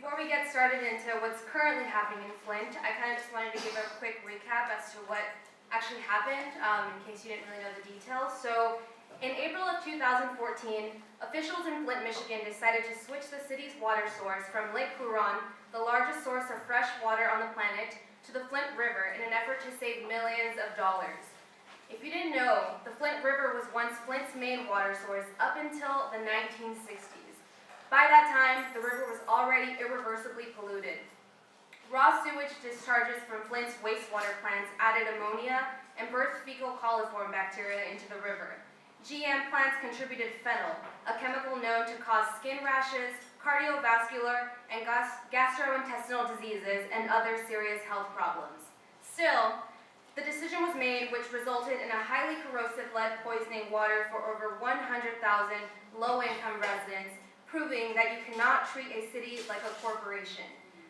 Before we get started into what's currently happening in Flint, I kind of just wanted to give a quick recap as to what actually happened, in case you didn't really know the details. So, in April of 2014, officials in Flint, Michigan decided to switch the city's water source from Lake Huron, the largest source of fresh water on the planet, to the Flint River in an effort to save millions of dollars. If you didn't know, the Flint River was once Flint's main water source up until the 1960s. By that time, the river was already irreversibly polluted. Raw sewage discharges from Flint's wastewater plants added ammonia and birthed fecal coliform bacteria into the river. GM plants contributed phenol, a chemical known to cause skin rashes, cardiovascular, and gastrointestinal diseases, and other serious health problems. Still, the decision was made which resulted in a highly corrosive lead poisoning water for over 100,000 low-income residents, proving that you cannot treat a city like a corporation.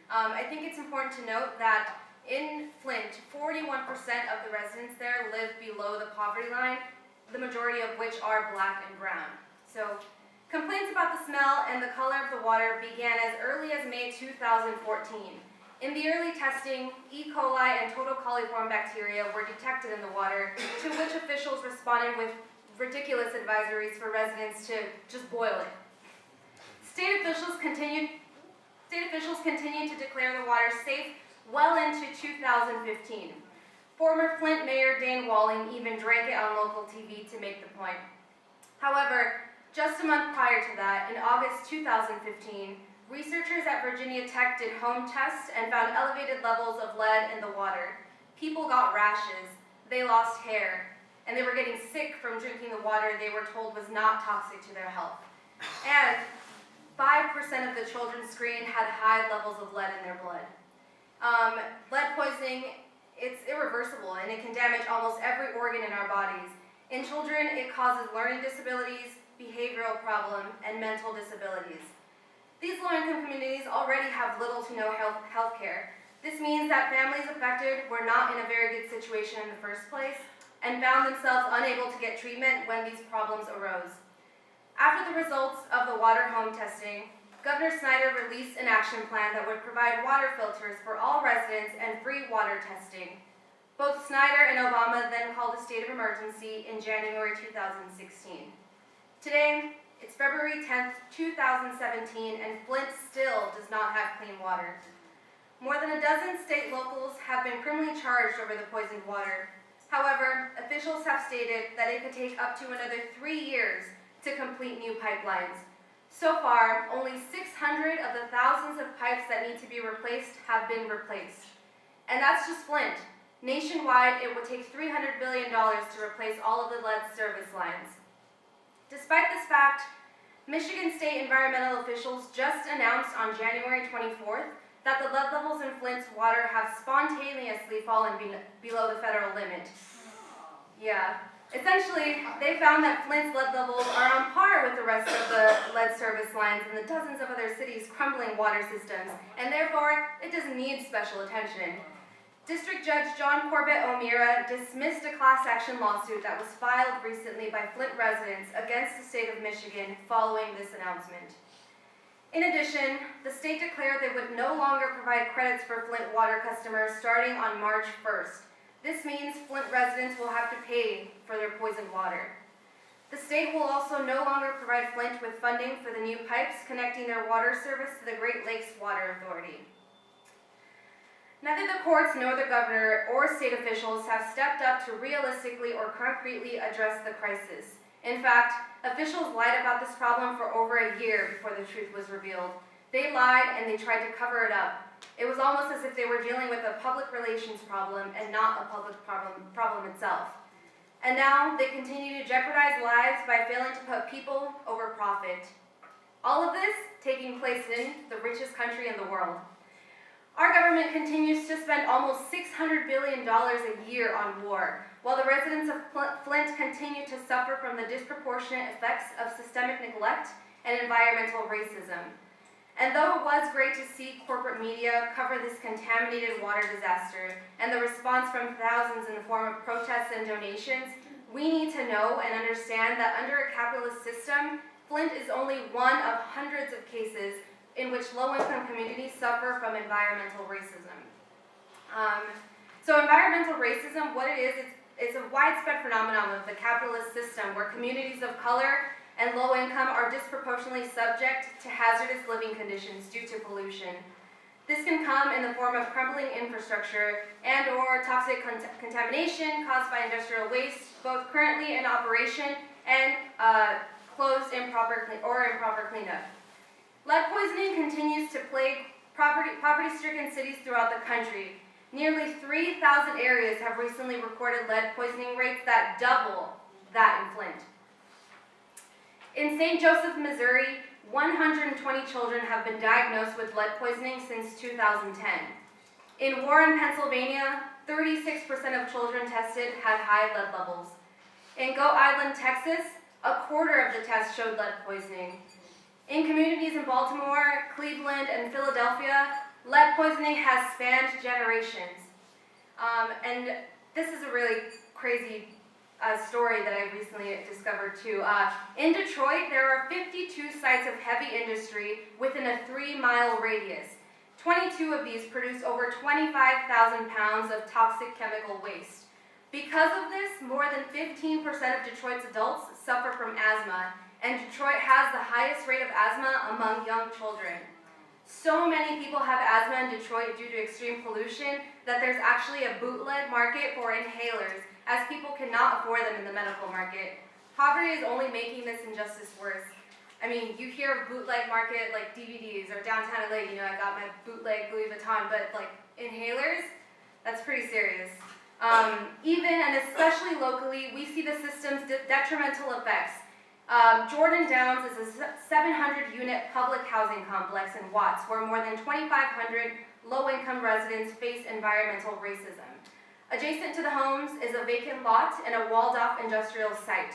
I think it's important to note that in Flint, 41% of the residents there live below the poverty line, the majority of which are black and brown. So, complaints about the smell and the color of the water began as early as May 2014. In the early testing, E. coli and total coliform bacteria were detected in the water, to which officials responded with ridiculous advisories for residents to just boil it. State officials continued to declare the water safe well into 2015. Former Flint Mayor Dane Walling even drank it on local TV to make the point. However, just a month prior to that, in August 2015, researchers at Virginia Tech did home tests and found elevated levels of lead in the water. People got rashes, they lost hair, and they were getting sick from drinking the water they were told was not toxic to their health. And 5% of the children screened had high levels of lead in their blood. Lead poisoning, it's irreversible and it can damage almost every organ in our bodies. In children, it causes learning disabilities, behavioral problems, and mental disabilities. These low-income communities already have little to no health care. This means that families affected were not in a very good situation in the first place and found themselves unable to get treatment when these problems arose. After the results of the water home testing, Governor Snyder released an action plan that would provide water filters for all residents and free water testing. Both Snyder and Obama then called a state of emergency in January 2016. Today, it's February 10th, 2017, and Flint still does not have clean water. More than a dozen state locals have been criminally charged over the poisoned water. However, officials have stated that it could take up to another 3 years to complete new pipelines. So far, only 600 of the thousands of pipes that need to be replaced have been replaced. And that's just Flint. Nationwide, it would take $300 billion to replace all of the lead service lines. Despite this fact, Michigan state environmental officials just announced on January 24th that the lead levels in Flint's water have spontaneously fallen below the federal limit. Yeah. Essentially, they found that Flint's lead levels are on par with the rest of the lead service lines in the dozens of other cities' crumbling water systems, and therefore, it doesn't need special attention. District Judge John Corbett O'Meara dismissed a class action lawsuit that was filed recently by Flint residents against the state of Michigan following this announcement. In addition, the state declared they would no longer provide credits for Flint water customers starting on March 1st. This means Flint residents will have to pay for their poisoned water. The state will also no longer provide Flint with funding for the new pipes connecting their water service to the Great Lakes Water Authority. Neither the courts nor the governor or state officials have stepped up to realistically or concretely address the crisis. In fact, officials lied about this problem for over a year before the truth was revealed. They lied and they tried to cover it up. It was almost as if they were dealing with a public relations problem and not a public problem itself. And now they continue to jeopardize lives by failing to put people over profit. All of this taking place in the richest country in the world. Our government continues to spend almost $600 billion a year on war, while the residents of Flint continue to suffer from the disproportionate effects of systemic neglect and environmental racism. And though it was great to see corporate media cover this contaminated water disaster and the response from thousands in the form of protests and donations, we need to know and understand that under a capitalist system, Flint is only one of hundreds of cases in which low-income communities suffer from environmental racism. So environmental racism, what it is, it's a widespread phenomenon of the capitalist system where communities of color and low income are disproportionately subject to hazardous living conditions due to pollution. This can come in the form of crumbling infrastructure and or toxic contamination caused by industrial waste, both currently in operation and closed improper cleanup. Lead poisoning continues to plague poverty-stricken cities throughout the country. Nearly 3,000 areas have recently recorded lead poisoning rates that double that in Flint. In St. Joseph, Missouri, 120 children have been diagnosed with lead poisoning since 2010. In Warren, Pennsylvania, 36% of children tested had high lead levels. In Goat Island, Texas, a quarter of the tests showed lead poisoning. In communities in Baltimore, Cleveland, and Philadelphia, lead poisoning has spanned generations. And this is a really crazy story that I recently discovered too. In Detroit, there are 52 sites of heavy industry within a 3-mile radius. 22 of these produce over 25,000 pounds of toxic chemical waste. Because of this, more than 15% of Detroit's adults suffer from asthma, and Detroit has the highest rate of asthma among young children. So many people have asthma in Detroit due to extreme pollution that there's actually a bootleg market for inhalers, as people cannot afford them in the medical market. Poverty is only making this injustice worse. I mean, you hear of bootleg market like DVDs or downtown LA, I got my bootleg Louis Vuitton, but like inhalers, that's pretty serious. Even and especially locally, we see the system's detrimental effects. Jordan Downs is a 700-unit public housing complex in Watts, where more than 2,500 low-income residents face environmental racism. Adjacent to the homes is a vacant lot and a walled-off industrial site.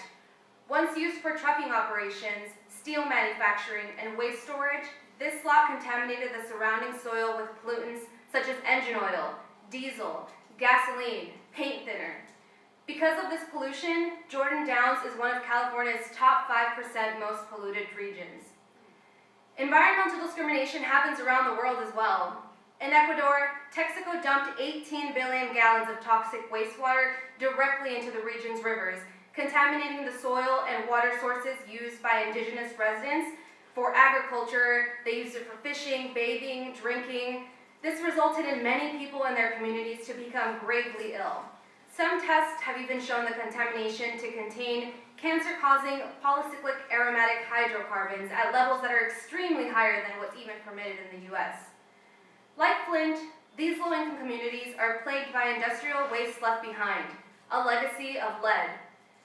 Once used for trucking operations, steel manufacturing, and waste storage, this lot contaminated the surrounding soil with pollutants such as engine oil, diesel, gasoline, paint thinner. Because of this pollution, Jordan Downs is one of California's top 5% most polluted regions. Environmental discrimination happens around the world as well. In Ecuador, Texaco dumped 18 billion gallons of toxic wastewater directly into the region's rivers, contaminating the soil and water sources used by indigenous residents for agriculture. They used it for fishing, bathing, drinking. This resulted in many people in their communities to become gravely ill. Some tests have even shown the contamination to contain cancer-causing polycyclic aromatic hydrocarbons at levels that are extremely higher than what's even permitted in the US. Like Flint, these low-income communities are plagued by industrial waste left behind, a legacy of lead.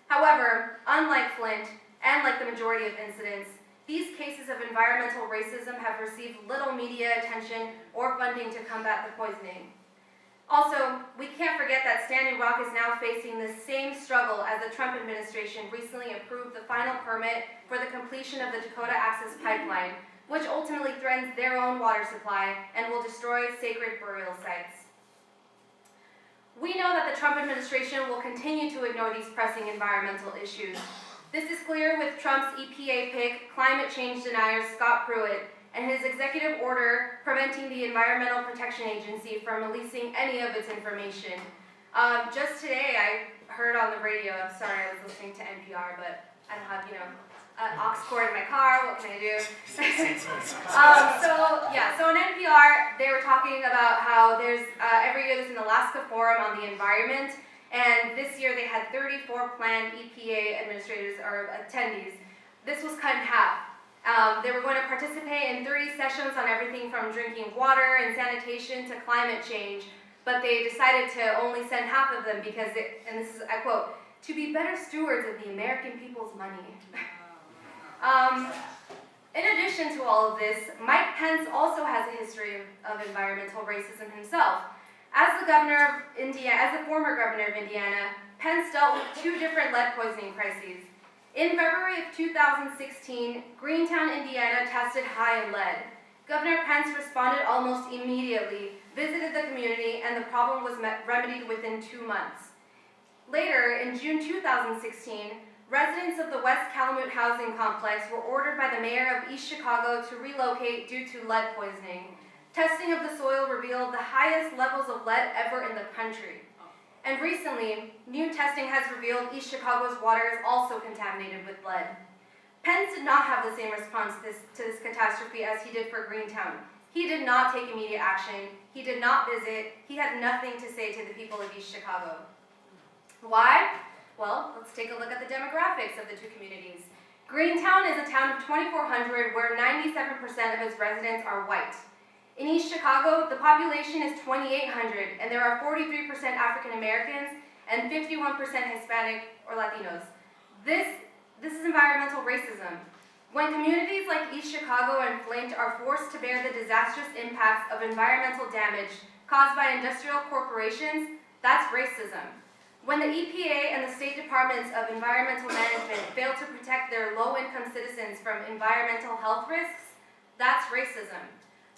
However, unlike Flint, and like the majority of incidents, these cases of environmental racism have received little media attention or funding to combat the poisoning. Also, we can't forget that Standing Rock is now facing the same struggle as the Trump administration recently approved the final permit for the completion of the Dakota Access Pipeline, which ultimately threatens their own water supply and will destroy sacred burial sites. We know that the Trump administration will continue to ignore these pressing environmental issues. This is clear with Trump's EPA pick, climate change denier Scott Pruitt, and his executive order preventing the Environmental Protection Agency from releasing any of its information. Just today, I heard on the radio, I'm sorry, I was listening to NPR, but I don't have, an aux cord in my car, what can I do? So on NPR, they were talking about how there's, every year there's an Alaska Forum on the environment, and this year they had 34 planned EPA administrators or attendees. This was cut in half. They were going to participate in 30 sessions on everything from drinking water and sanitation to climate change, but they decided to only send half of them because, and this is, I quote, to be better stewards of the American people's money. In addition to all of this, Mike Pence also has a history of environmental racism himself. As the former governor of Indiana, Pence dealt with 2 different lead poisoning crises. In February of 2016, Greentown, Indiana tested high in lead. Governor Pence responded almost immediately, visited the community, and the problem was remedied within 2 months. Later, in June 2016, residents of the West Calamute housing complex were ordered by the mayor of East Chicago to relocate due to lead poisoning. Testing of the soil revealed the highest levels of lead ever in the country. And recently, new testing has revealed East Chicago's water is also contaminated with lead. Pence did not have the same response to this catastrophe as he did for Greentown. He did not take immediate action. He did not visit. He had nothing to say to the people of East Chicago. Why? Well, let's take a look at the demographics of the two communities. Greentown is a town of 2,400 where 97% of its residents are white. In East Chicago, the population is 2,800 and there are 43% African Americans and 51% Hispanic or Latinos. This is environmental racism. When communities like East Chicago and Flint are forced to bear the disastrous impacts of environmental damage caused by industrial corporations, that's racism. When the EPA and the state departments of environmental management fail to protect their low-income citizens from environmental health risks, that's racism.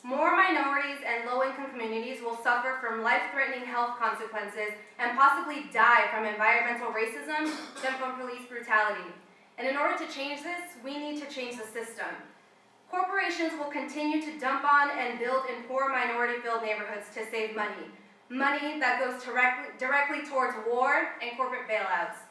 More minorities and low-income communities will suffer from life-threatening health consequences and possibly die from environmental racism than from police brutality. And in order to change this, we need to change the system. Corporations will continue to dump on and build in poor minority-filled neighborhoods to save money. Money that goes directly towards war and corporate bailouts.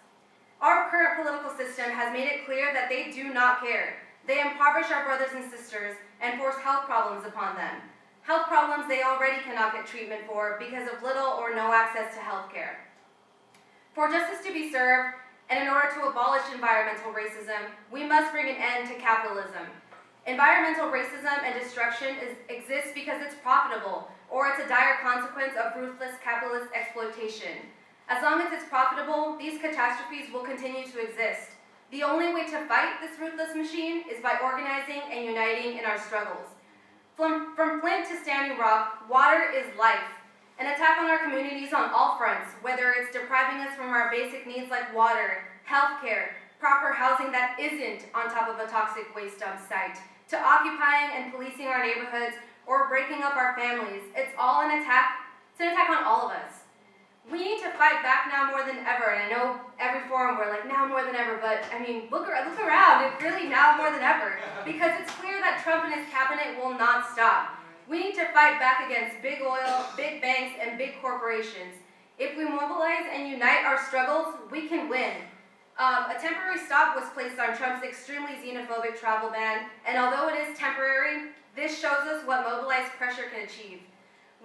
Our current political system has made it clear that they do not care. They impoverish our brothers and sisters and force health problems upon them. Health problems they already cannot get treatment for because of little or no access to health care. For justice to be served, and in order to abolish environmental racism, we must bring an end to capitalism. Environmental racism and destruction exists because it's profitable, or it's a dire consequence of ruthless capitalist exploitation. As long as it's profitable, these catastrophes will continue to exist. The only way to fight this ruthless machine is by organizing and uniting in our struggles. From Flint to Standing Rock, water is life. An attack on our communities on all fronts, whether it's depriving us from our basic needs like water, healthcare, proper housing that isn't on top of a toxic waste dump site, to occupying and policing our neighborhoods, or breaking up our families. It's all an attack. It's an attack on all of us. We need to fight back now more than ever. And I know every forum we're like, now more than ever, but I mean, look around. It's really now more than ever. Because it's clear that Trump and his cabinet will not stop. We need to fight back against big oil, big banks, and big corporations. If we mobilize and unite our struggles, we can win. A temporary stop was placed on Trump's extremely xenophobic travel ban, and although it is temporary, this shows us what mobilized pressure can achieve.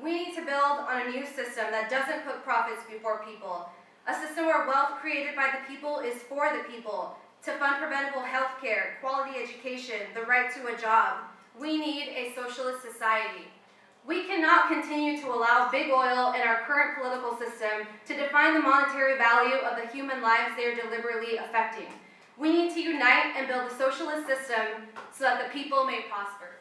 We need to build on a new system that doesn't put profits before people. A system where wealth created by the people is for the people, to fund preventable health care, quality education, the right to a job. We need a socialist society. We cannot continue to allow big oil and our current political system to define the monetary value of the human lives they are deliberately affecting. We need to unite and build a socialist system so that the people may prosper.